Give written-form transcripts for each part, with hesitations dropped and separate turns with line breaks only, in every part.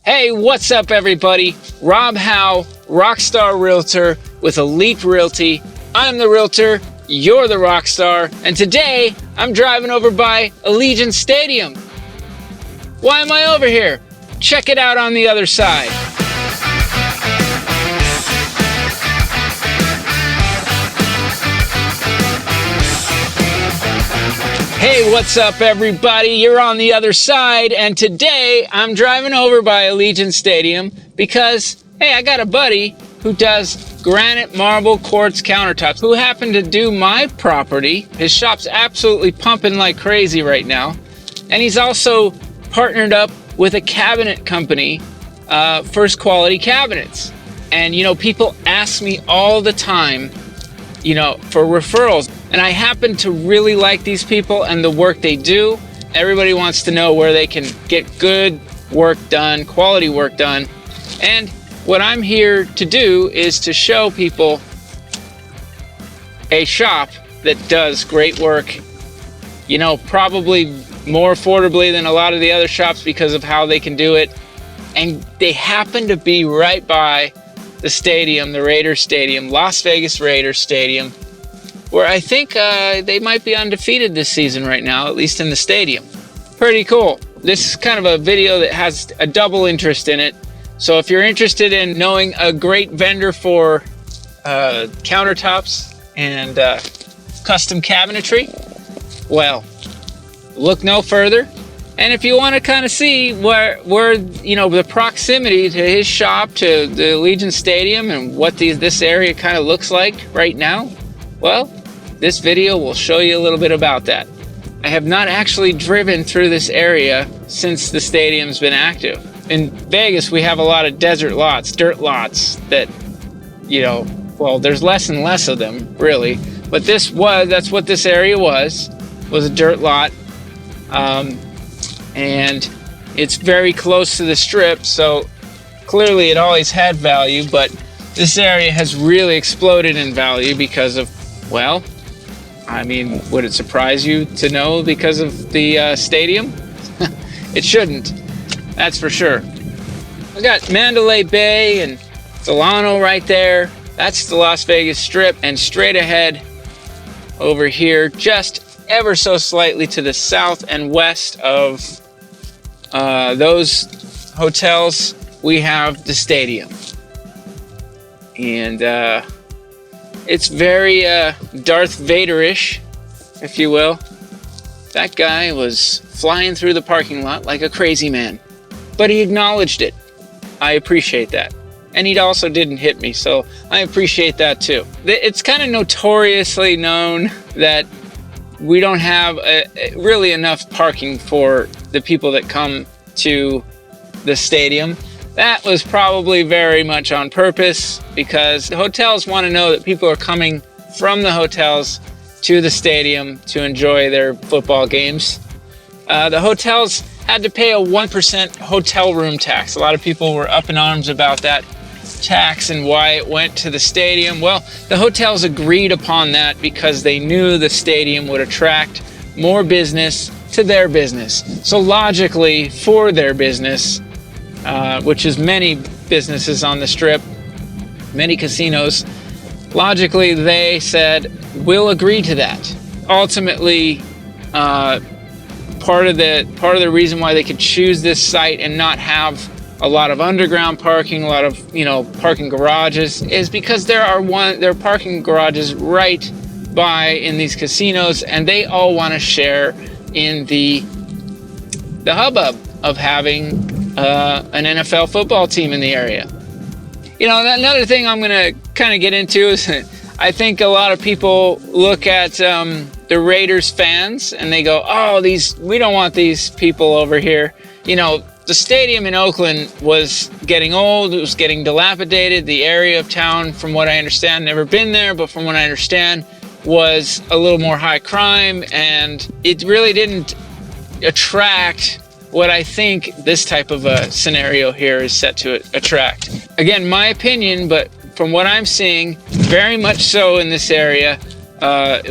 Hey, what's up everybody? Rob Hau, ROCKSTAR Realtor with Elite Realty. I'm the Realtor, you're the Rockstar, and today I'm driving over by Allegiant Stadium. Why am I over here? Check it out on the other side. Hey, what's up everybody? You're on the other side, and today I'm driving over by Allegiant Stadium because, hey, I got a buddy who does granite, marble, quartz countertops who happened to do my property. His shop's absolutely pumping like crazy right now, and he's also partnered up with a cabinet company, First Quality Cabinets. And you know, people ask me all the time, you know, for referrals. And I happen to really like these people and the work they do. Everybody wants to know where they can get good work done, quality work done. And what I'm here to do is to show people a shop that does great work, you know, probably more affordably than a lot of the other shops because of how they can do it. And they happen to be right by the stadium, the Raiders Stadium, Las Vegas Raiders Stadium, where I think they might be undefeated this season right now, at least in the stadium. Pretty cool. This is kind of a video that has a double interest in it. So if you're interested in knowing a great vendor for countertops and custom cabinetry, well, look no further. And if you want to kind of see where you know, the proximity to his shop to the Allegiant Stadium and what this area kind of looks like right now, well, this video will show you a little bit about that. I have not actually driven through this area since the stadium's been active. In Vegas, we have a lot of desert lots, dirt lots that, you know, well, there's less and less of them, really. But that's what this area was a dirt lot. And it's very close to the strip, so clearly it always had value, but this area has really exploded in value because of, well, I mean, would it surprise you to know because of the stadium? It shouldn't, that's for sure. I got Mandalay Bay and Delano right there. That's the Las Vegas Strip, and straight ahead over here, just ever so slightly to the south and west of those hotels, we have the stadium. And it's very Darth Vader-ish, if you will. That guy was flying through the parking lot like a crazy man, but he acknowledged it. I appreciate that. And he also didn't hit me, so I appreciate that too. It's kind of notoriously known that we don't have really enough parking for the people that come to the stadium. That was probably very much on purpose because the hotels want to know that people are coming from the hotels to the stadium to enjoy their football games. The hotels had to pay a 1% hotel room tax. A lot of people were up in arms about that tax and why it went to the stadium. Well, the hotels agreed upon that because they knew the stadium would attract more business to their business. So logically, for their business, which is many businesses on the strip, many casinos, logically they said, we'll agree to that. Ultimately, part of the reason why they could choose this site and not have a lot of underground parking, a lot of, you know, parking garages, is because there are parking garages right by in these casinos, and they all want to share in the hubbub of having an NFL football team in the area. You know, another thing I'm gonna kind of get into is I think a lot of people look at the Raiders fans and they go, oh, we don't want these people over here. You know, the stadium in Oakland was getting old, it was getting dilapidated. The area of town, from what I understand, never been there, but from what I understand, was a little more high crime, and it really didn't attract what I think this type of a scenario here is set to attract. Again, my opinion, but from what I'm seeing, very much so in this area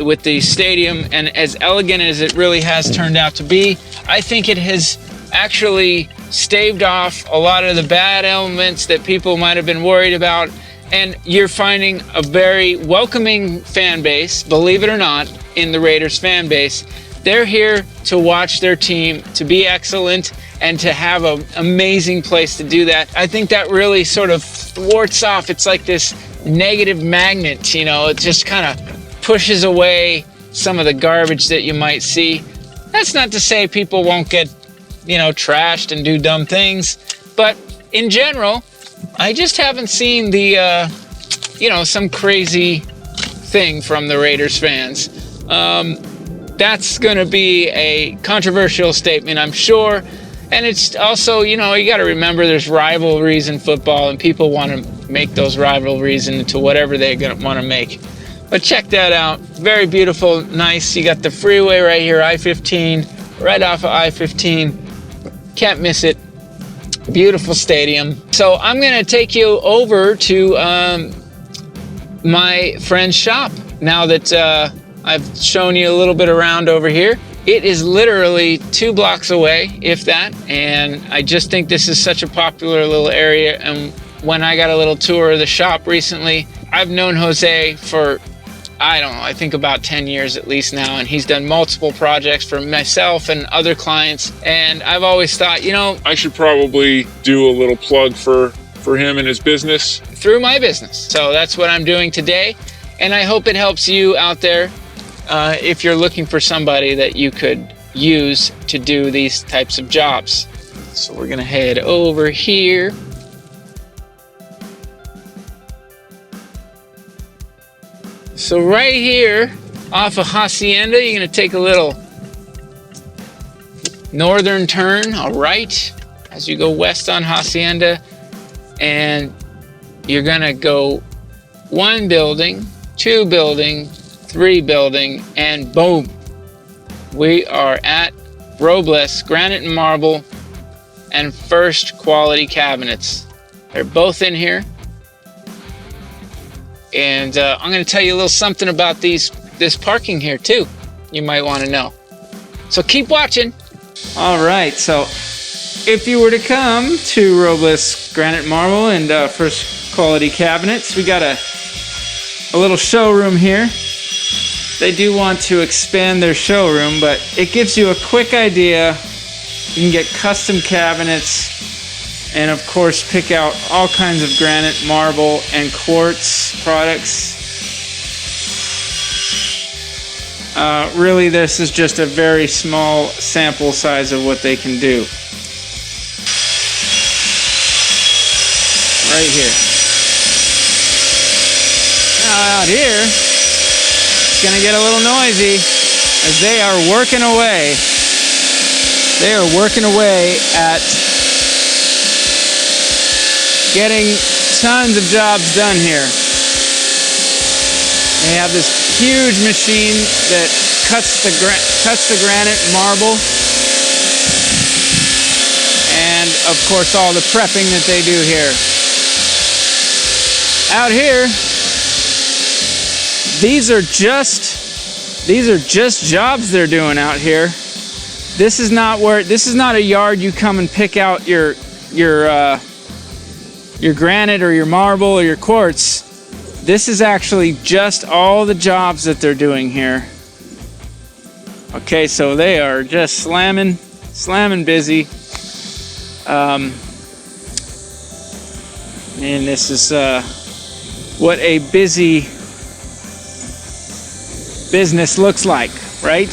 with the stadium, and as elegant as it really has turned out to be, I think it has actually staved off a lot of the bad elements that people might have been worried about. And you're finding a very welcoming fan base, believe it or not, in the Raiders fan base. They're here to watch their team, to be excellent, and to have an amazing place to do that. I think that really sort of thwarts off. It's like this negative magnet, you know, it just kind of pushes away some of the garbage that you might see. That's not to say people won't get, you know, trashed and do dumb things, but in general, I just haven't seen the, you know, some crazy thing from the Raiders fans. That's going to be a controversial statement, I'm sure. And it's also, you know, you got to remember there's rivalries in football, and people want to make those rivalries into whatever they're going to want to make. But check that out. Very beautiful, nice. You got the freeway right here, I-15, right off of I-15. Can't miss it. Beautiful stadium. So I'm going to take you over to my friend's shop now that I've shown you a little bit around over here. It is literally 2 blocks away, if that, and I just think this is such a popular little area. And when I got a little tour of the shop recently, I've known Jose for, I don't know, I think about 10 years at least now, and he's done multiple projects for myself and other clients, and I've always thought, you know,
I should probably do a little plug for him and his business.
Through my business. So that's what I'm doing today, and I hope it helps you out there if you're looking for somebody that you could use to do these types of jobs. So we're gonna head over here. So right here off of Hacienda, you're gonna take a little northern turn, all right, as you go west on Hacienda, and you're gonna go 1 building, 2 building, 3 building, and boom, we are at Robles Granite and Marble and First Quality Cabinets. They're both in here. And I'm going to tell you a little something about this parking here too. You might want to know. So keep watching. All right. So if you were to come to Robles Granite Marble and First Quality Cabinets, we got a little showroom here. They do want to expand their showroom, but it gives you a quick idea. You can get custom cabinets and of course pick out all kinds of granite, marble, and quartz products. Really, this is just a very small sample size of what they can do. Right here. Now out here, it's gonna get a little noisy as they are working away. They are working away at getting tons of jobs done here. They have this huge machine that cuts the granite and marble, and of course all the prepping that they do here. Out here, these are just jobs they're doing out here. This is not a yard you come and pick out your granite or your marble or your quartz. This is actually just all the jobs that they're doing here. Okay, so they are just slamming busy. And this is what a busy business looks like, right?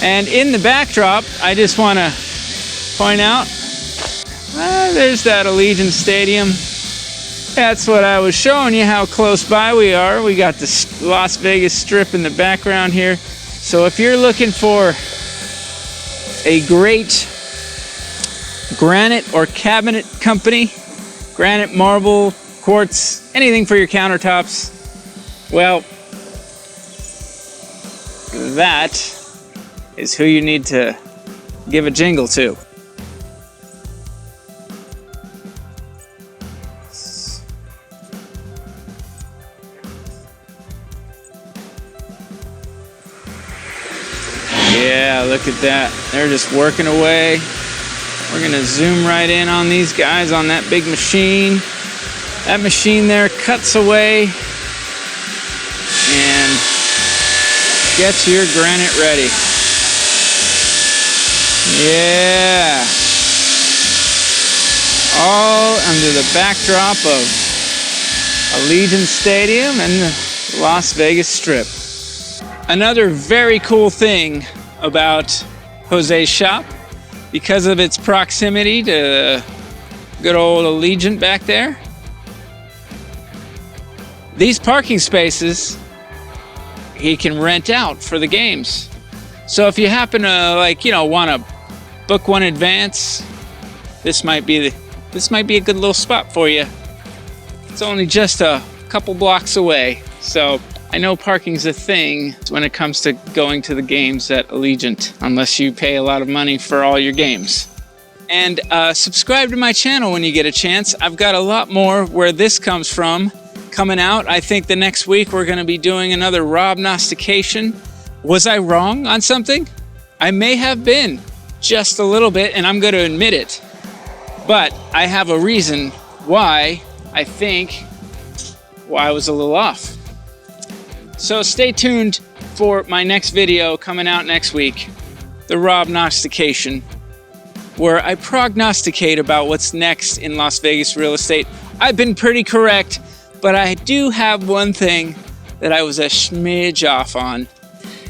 And in the backdrop, I just want to point out, there's that Allegiant Stadium. That's what I was showing you, how close by we are. We got the Las Vegas Strip in the background here. So if you're looking for a great granite or cabinet company, granite, marble, quartz, anything for your countertops, well, that is who you need to give a jingle to. Yeah, look at that. They're just working away. We're gonna zoom right in on these guys on that big machine. That machine there cuts away and gets your granite ready. Yeah. All under the backdrop of Allegiant Stadium and the Las Vegas Strip. Another very cool thing about Jose's shop, because of its proximity to good old Allegiant back there, these parking spaces he can rent out for the games. So if you happen to want to book one in advance, this might be a good little spot for you. It's only just a couple blocks away. So I know parking's a thing when it comes to going to the games at Allegiant, unless you pay a lot of money for all your games. And subscribe to my channel when you get a chance. I've got a lot more where this comes from coming out. I think the next week we're going to be doing another Robnostication. Was I wrong on something? I may have been, just a little bit, and I'm going to admit it. But I have a reason why I was a little off. So stay tuned for my next video coming out next week, the Robnostication, where I prognosticate about what's next in Las Vegas real estate. I've been pretty correct, but I do have one thing that I was a smidge off on.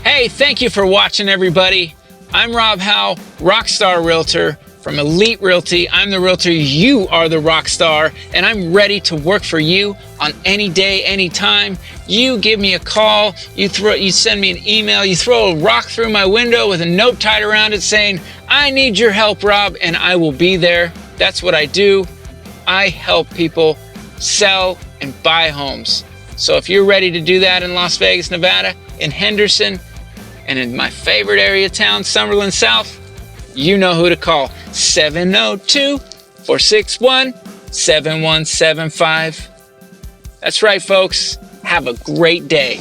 Hey, thank you for watching, everybody. I'm Rob Hau, ROCKSTAR Realtor from Elite Realty. I'm the realtor, you are the rock star, and I'm ready to work for you on any day, any time. You give me a call, you send me an email, you throw a rock through my window with a note tied around it saying, I need your help, Rob, and I will be there. That's what I do. I help people sell and buy homes. So if you're ready to do that in Las Vegas, Nevada, in Henderson, and in my favorite area town, Summerlin South, you know who to call. 702-461-7175. That's right, folks. Have a great day.